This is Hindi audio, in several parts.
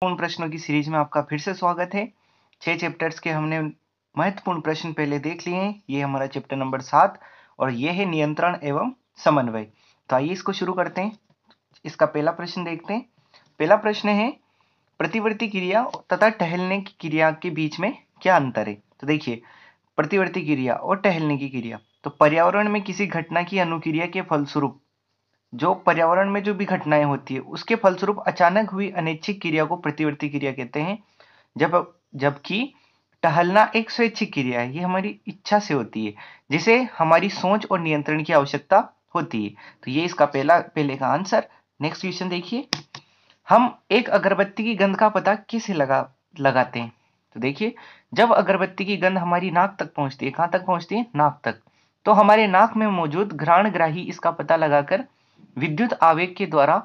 महत्वपूर्ण प्रश्नों की सीरीज में आपका फिर से स्वागत है। 6 चैप्टर्स के हमने महत्वपूर्ण प्रश्न पहले देख लिए हैं। ये हमारा चैप्टर नंबर 7 और ये है नियंत्रण एवं समन्वय। तो आइए इसको शुरू करते हैं। इसका पहला प्रश्न देखते हैं। पहला प्रश्न है, प्रतिवर्ती क्रिया तथा टहलने की क्रिया के बीच में क्या अंतर है? तो देखिए, प्रतिवर्ती क्रिया और टहलने की क्रिया, तो पर्यावरण में किसी घटना की अनुक्रिया के फलस्वरूप जो पर्यावरण में जो भी घटनाएं होती है उसके फलस्वरूप अचानक हुई अनैच्छिक क्रिया को प्रतिवर्ती क्रिया कहते हैं। जबकि टहलना एक स्वैच्छिक क्रिया है, ये हमारी इच्छा से होती है, जिसे हमारी सोच और नियंत्रण की आवश्यकता होती है। तो ये इसका पहले का आंसर। नेक्स्ट क्वेश्चन देखिए, हम एक अगरबत्ती की गंध का पता किसे लगाते हैं? तो देखिए, जब अगरबत्ती की गंध हमारी नाक तक पहुंचती है, कहां तक पहुंचती है? नाक तक। तो हमारे नाक में मौजूद घ्राणग्राही इसका पता लगाकर विद्युत आवेग के द्वारा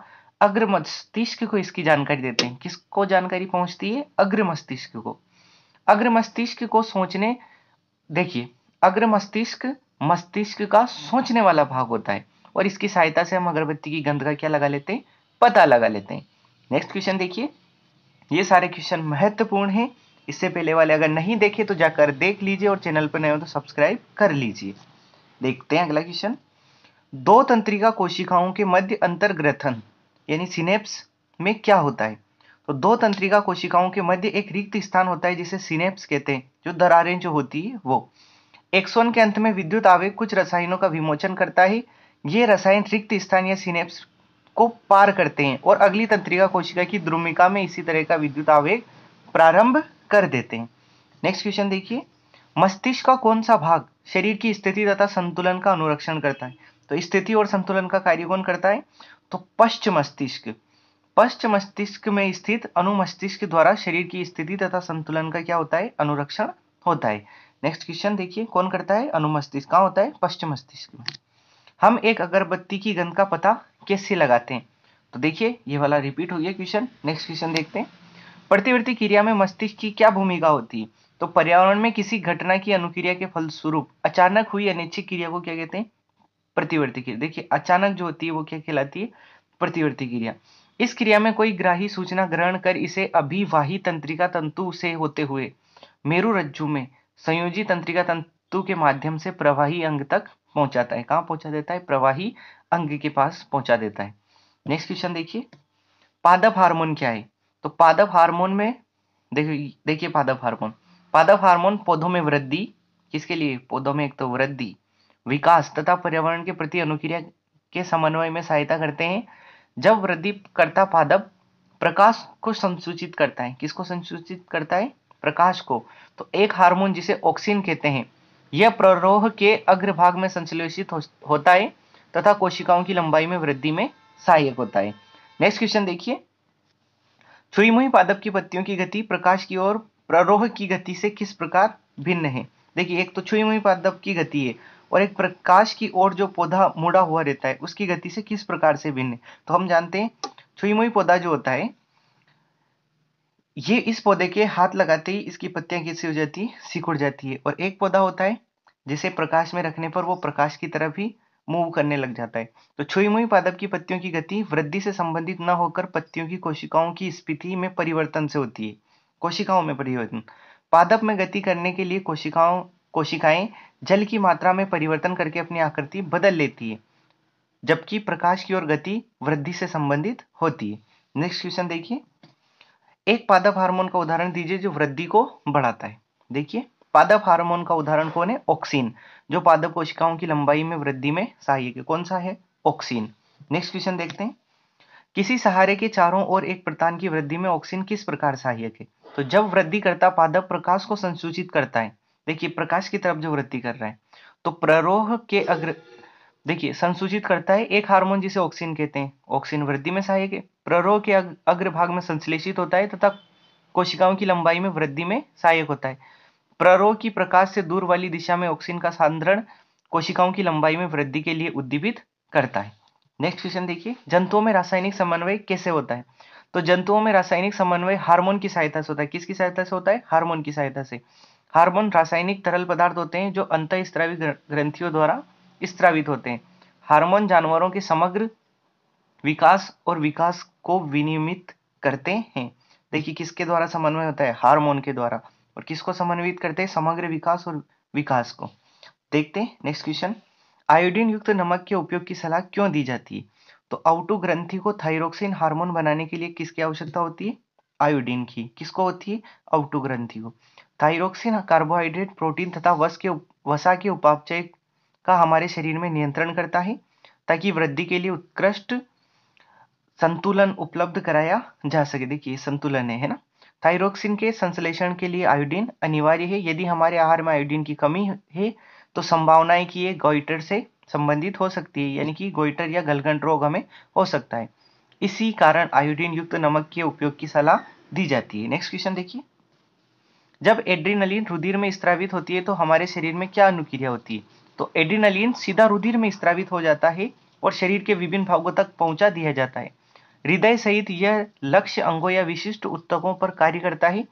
अग्र मस्तिष्क को इसकी जानकारी देते हैं। किसको जानकारी पहुंचती है? अग्र मस्तिष्क को। अग्र मस्तिष्क को सोचने, देखिए, अग्र मस्तिष्क मस्तिष्क का सोचने वाला भाग होता है और इसकी सहायता से हम अगरबत्ती की गंध का क्या लगा लेते हैं? पता लगा लेते हैं। नेक्स्ट क्वेश्चन देखिए, ये सारे क्वेश्चन महत्वपूर्ण हैं। इससे पहले वाले अगर नहीं देखे तो जाकर देख लीजिए और चैनल पर नए हो तो सब्सक्राइब कर लीजिए। देखते हैं अगला क्वेश्चन। दो तंत्रिका कोशिकाओं के मध्य अंतर्ग्रथन यानी सिनेप्स में क्या होता है? तो दो तंत्रिका कोशिकाओं के मध्य एक रिक्त स्थान होता है जिसे सिनेप्स कहते हैं। जो दरारें जो होती है वो एक्सोन के अंत में विद्युत आवेग कुछ रसायनों का विमोचन करता है। ये रसायन रिक्त स्थान या सिनेप्स को पार करते हैं और अगली तंत्रिका कोशिका की द्रुमिका में इसी तरह का विद्युत आवेग प्रारंभ कर देते हैं। नेक्स्ट क्वेश्चन देखिए, मस्तिष्क का कौन सा भाग शरीर की स्थिति तथा संतुलन का अनुरक्षण करता है? तो स्थिति और संतुलन का कार्य कौन करता है? तो पश्च मस्तिष्क। पश्च मस्तिष्क में स्थित अनुमस्तिष्क द्वारा शरीर की स्थिति तथा संतुलन का क्या होता है? अनुरक्षण होता है। नेक्स्ट क्वेश्चन देखिए, कौन करता है? अनुमस्तिष्क। कहाँ होता है? पश्च मस्तिष्क में। हम एक अगरबत्ती की गंध का पता कैसे लगाते हैं? तो देखिए, ये वाला रिपीट हो गया क्वेश्चन। नेक्स्ट क्वेश्चन देखते हैं। प्रतिवर्ती क्रिया में मस्तिष्क की क्या भूमिका होती है? तो पर्यावरण में किसी घटना की अनुक्रिया के फलस्वरूप अचानक हुई अनैच्छिक क्रिया को क्या कहते हैं? प्रतिवर्ती क्रिया। देखिए, अचानक जो होती है वो क्या कहलाती है? प्रतिवर्ती क्रिया। इस क्रिया में कोई ग्राही सूचना ग्रहण कर इसे अभिवाही तंत्रिका तंतु से होते हुए मेरु रज्जु में संयोजी तंत्रिका तंतु के माध्यम से प्रवाही अंग तक पहुंचाता है। कहां पहुंचा देता है? प्रवाही अंग के पास पहुंचा देता है। नेक्स्ट क्वेश्चन देखिए, पादप हार्मोन क्या है? तो पादप हार्मोन में देखिए पादप हार्मोन, पादप हार्मोन पौधों में वृद्धि, किसके लिए? पौधों में एक तो वृद्धि, विकास तथा पर्यावरण के प्रति अनुक्रिया के समन्वय में सहायता करते हैं। जब वृद्धि करता पादप प्रकाश को संसूचित करता है। किसको संसूचित करता है? प्रकाश को। तो एक हार्मोन जिसे ऑक्सिन कहते हैं, यह प्ररोह के अग्रभाग में संश्लेषित होता है तथा कोशिकाओं की लंबाई में वृद्धि में सहायक होता है। नेक्स्ट क्वेश्चन देखिए, छुई मुई पादप की पत्तियों की गति प्रकाश की ओर प्ररोह की गति से किस प्रकार भिन्न है? देखिए, एक तो छुई मुई पादप की गति है और एक प्रकाश की ओर जो पौधा मुड़ा हुआ रहता है उसकी गति से किस प्रकार से भिन्न है? तो हम जानते हैं, छुई मुई पौधा जो होता है, ये इस पौधे के हाथ लगाते ही इसकी पत्तियां कैसी हो जाती है? सिकुड़ जाती है। और एक पौधा होता है जिसे प्रकाश में रखने पर वो प्रकाश की तरफ ही मूव करने लग जाता है। तो छुई मुई पादप की पत्तियों की गति वृद्धि से संबंधित न होकर पत्तियों की कोशिकाओं की स्थिति में परिवर्तन से होती है। कोशिकाओं में परिवर्तन। पादप में गति करने के लिए कोशिकाएं जल की मात्रा में परिवर्तन करके अपनी आकृति बदल लेती है, जबकि प्रकाश की ओर गति वृद्धि से संबंधित होती है। नेक्स्ट क्वेश्चन देखिए, एक पादप हार्मोन का उदाहरण दीजिए जो वृद्धि को बढ़ाता है। देखिए, पादप हार्मोन का उदाहरण कौन है? ऑक्सिन, जो पादप कोशिकाओं की लंबाई में वृद्धि में सहायक है। कौन सा है? ऑक्सिन। नेक्स्ट क्वेश्चन देखते हैं, किसी सहारे के चारों ओर एक प्रतान की वृद्धि में ऑक्सिन किस प्रकार सहायक है? तो जब वृद्धि करता पादप प्रकाश को संसूचित करता है, देखिए प्रकाश की तरफ जो वृद्धि कर रहा है, तो प्ररोह के अग्र, देखिए संसूचित करता है एक हार्मोन जिसे ऑक्सिन कहते हैं। ऑक्सिन वृद्धि में सहायक है, प्ररोह के अग्रभाग में संश्लेषित होता है तथा कोशिकाओं की लंबाई में वृद्धि में सहायक होता है। प्ररोह की प्रकाश से दूर वाली दिशा में ऑक्सिन का सांद्रण कोशिकाओं की लंबाई में वृद्धि के लिए उद्दीपित करता है। नेक्स्ट क्वेश्चन देखिए, जंतुओं में रासायनिक समन्वय कैसे होता है? तो जंतुओं में रासायनिक समन्वय हार्मोन की सहायता से होता है। किसकी सहायता से होता है? हार्मोन की सहायता से। हार्मोन रासायनिक तरल पदार्थ होते हैं जो अंतःस्रावी ग्रंथियों द्वारा स्त्रावित होते हैं। हार्मोन जानवरों के समग्र विकास और विकास को विनियमित करते हैं। देखिए किसके द्वारा समन्वय होता है, हार्मोन के द्वारा। और किसको समन्वित करते हैं, समग्र विकास और विकास को। देखते हैं नेक्स्ट क्वेश्चन, आयोडीन युक्त नमक के उपयोग की सलाह क्यों दी जाती है? तो आउटो ग्रंथि को थायरोक्सिन हार्मोन बनाने के लिए किसकी आवश्यकता होती है, आयोडीन की। किसको होती है, आउटो ग्रंथि को। थायरोक्सिन कार्बोहाइड्रेट, प्रोटीन तथा वसा के उपापचय का हमारे शरीर में नियंत्रण करता है ताकि वृद्धि के लिए उत्कृष्ट संतुलन उपलब्ध कराया जा सके। देखिए संतुलन है ना। थायरोक्सिन के संश्लेषण के लिए आयोडीन अनिवार्य है। यदि हमारे आहार में आयोडीन की कमी है तो संभावना है कि ये गोइटर से संबंधित हो सकती है, यानी कि गोइटर या गलगंड रोग हमें हो सकता है। इसी कारण आयोडीन युक्त नमक के उपयोग की सलाह दी जाती है। नेक्स्ट क्वेश्चन देखिए, जब एड्रीनलिन रुधिर में स्रावित होती है तो हमारे शरीर में क्या अनुक्रिया होती है? तो एड्रीनलिन सीधा रुधिर में स्रावित हो जाता है और शरीर के विभिन्न भागों तक पहुंचा दिया जाता है। हृदय सहित यह लक्ष्य अंगों या विशिष्ट ऊतकों पर कार्य करता है।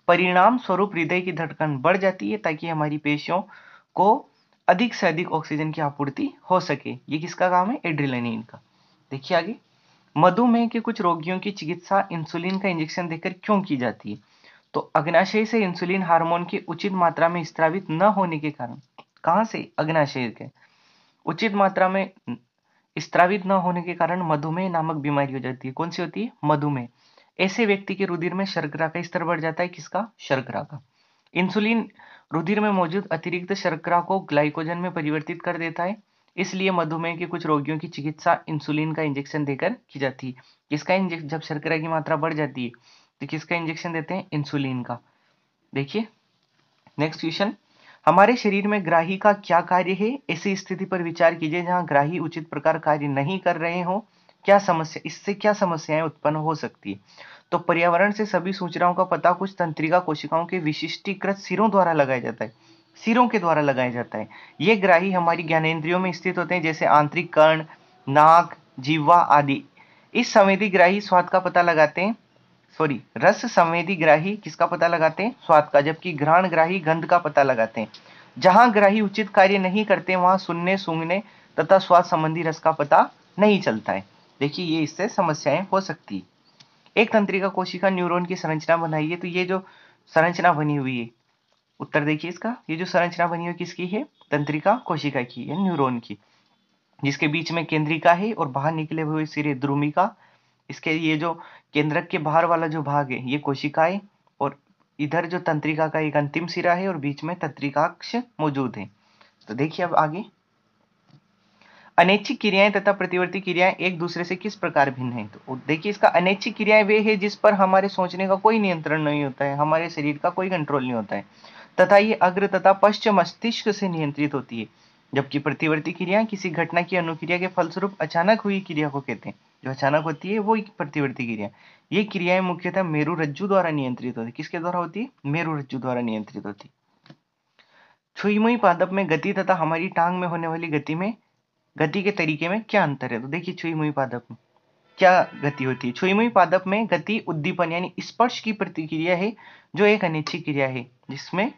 परिणाम स्वरूप हृदय की धड़कन बढ़ जाती है ताकि हमारी पेशियों को अधिक से अधिक ऑक्सीजन की आपूर्ति हो सके। ये किसका काम है, एड्रेनलिन का। देखिए आगे, मधुमेह के कुछ रोगियों की चिकित्सा इंसुलिन का इंजेक्शन देकर क्यों की जाती है? तो अग्नाशय से इंसुलिन हार्मोन की उचित मात्रा में स्रावित न होने के कारण। कहां से, अग्नाशय के उचित मात्रा में स्रावित न होने के कारण मधुमेह नामक बीमारी हो जाती है। कौन सी होती है, मधुमेह। ऐसे व्यक्ति के रुधिर में शर्करा का स्तर बढ़ जाता है। किसका, शर्करा का। इंसुलिन रुधिर में मौजूद अतिरिक्त शर्करा को ग्लाइकोजन में परिवर्तित कर देता है। इसलिए मधुमेह के कुछ रोगियों की चिकित्सा इंसुलिन का इंजेक्शन देकर की जाती है। किसका इंजेक्शन, जब शर्करा की मात्रा बढ़ जाती है तो किसका इंजेक्शन देते हैं, इंसुलिन का। देखिए नेक्स्ट क्वेश्चन, हमारे शरीर में ग्राही का क्या कार्य है? ऐसी स्थिति पर विचार कीजिए जहां ग्राही उचित प्रकार कार्य नहीं कर रहे हो। क्या समस्या, इससे क्या समस्याएं उत्पन्न हो सकती है? तो पर्यावरण से सभी सूचनाओं का पता कुछ तंत्रिका कोशिकाओं के विशिष्टीकृत सिरों द्वारा लगाया जाता है। सिरों के द्वारा लगाया जाता है। ये ग्राही हमारी ज्ञानेंद्रियों में स्थित होते हैं, जैसे आंतरिक कर्ण, नाक, जीवा आदि। इस संवेदी ग्राही स्वाद का पता लगाते हैं, सॉरी, रस संवेदी ग्राही किसका पता लगाते हैं, स्वाद का, जबकि घ्राण ग्राही गंध का पता लगाते हैं। जहां ग्राही उचित कार्य नहीं करते वहां सुनने, सूंघने तथा स्वाद संबंधी रस का पता नहीं चलता है। देखिए ये इससे समस्याएं हो सकती है। एक तंत्रिका कोशिका न्यूरॉन की संरचना बनाई है। तो ये जो संरचना बनी हुई है, उत्तर देखिए इसका, ये जो संरचना बनी हुई किसकी है, तंत्रिका कोशिका की है, न्यूरॉन की, जिसके बीच में केंद्रिका है और बाहर निकले हुए सिरे द्रुमिका। इसके ये जो केंद्रक के बाहर वाला जो भाग है ये कोशिकाएं, और इधर जो तंत्रिका का एक अंतिम सिरा है और बीच में तंत्रिकाक्ष मौजूद है। तो देखिए अब आगे, अनैच्छिक क्रियाएं तथा प्रतिवर्ती क्रियाएं एक दूसरे से किस प्रकार भिन्न है? तो देखिए इसका, अनैच्छिक क्रियाएं वे है जिस पर हमारे सोचने का कोई नियंत्रण नहीं होता है, हमारे शरीर का कोई कंट्रोल नहीं होता है, तथा ये अग्र तथा पश्चिम मस्तिष्क से नियंत्रित होती है। जबकि प्रतिवर्ती क्रियाएं किसी घटना की अनुक्रिया के फलस्वरूप अचानक हुई क्रिया को कहते हैं। जो अचानक होती है वो प्रतिवर्ती क्रिया। ये क्रियाएं मुख्यतः मेरु रज्जु द्वारा नियंत्रित होती है। किसके द्वारा होती है, मेरु रज्जु द्वारा नियंत्रित होती है। छुई मुई पादप में गति तथा हमारी टांग में होने वाली गति के तरीके में क्या अंतर है? तो देखिए छुई मुई पादप में क्या गति होती है। छुई मुई पादप में गति उद्दीपन यानी स्पर्श की प्रतिक्रिया है, जो एक अनैच्छिक क्रिया है। जिसमें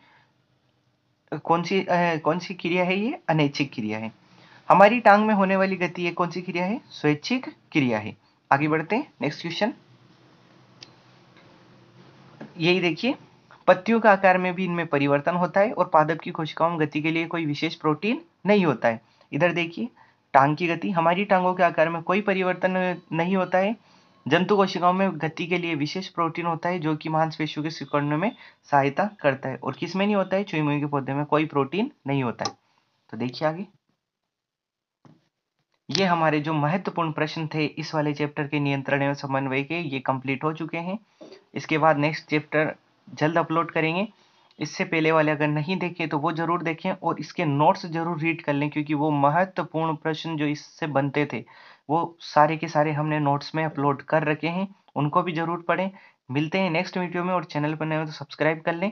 कौन सी क्रिया है, ये अनैच्छिक क्रिया है। हमारी टांग में होने वाली गति ये कौन सी क्रिया है, स्वैच्छिक क्रिया है। आगे बढ़ते हैं नेक्स्ट क्वेश्चन, यही देखिए, पत्तियों का आकार में भी इनमें परिवर्तन होता है और पादप की कोशिकाओं में गति के लिए कोई विशेष प्रोटीन नहीं होता है। इधर देखिए, टांग की गति, हमारी टांगों के आकार में कोई परिवर्तन नहीं होता है। जंतु कोशिकाओं में गति के लिए विशेष प्रोटीन होता है जो कि मांसपेशियों के सिकुड़ने में सहायता करता है। और किसमें नहीं होता है, चुई मुई के पौधे में कोई प्रोटीन नहीं होता है। तो देखिए आगे, ये हमारे जो महत्वपूर्ण प्रश्न थे इस वाले चैप्टर के नियंत्रण एवं समन्वय के, ये कंप्लीट हो चुके हैं। इसके बाद नेक्स्ट चैप्टर जल्द अपलोड करेंगे। इससे पहले वाले अगर नहीं देखे तो वो जरूर देखें और इसके नोट्स जरूर रीड कर लें, क्योंकि वो महत्वपूर्ण प्रश्न जो इससे बनते थे वो सारे के सारे हमने नोट्स में अपलोड कर रखे हैं, उनको भी जरूर पढ़ें। मिलते हैं नेक्स्ट वीडियो में, और चैनल पर नए हो तो सब्सक्राइब कर लें।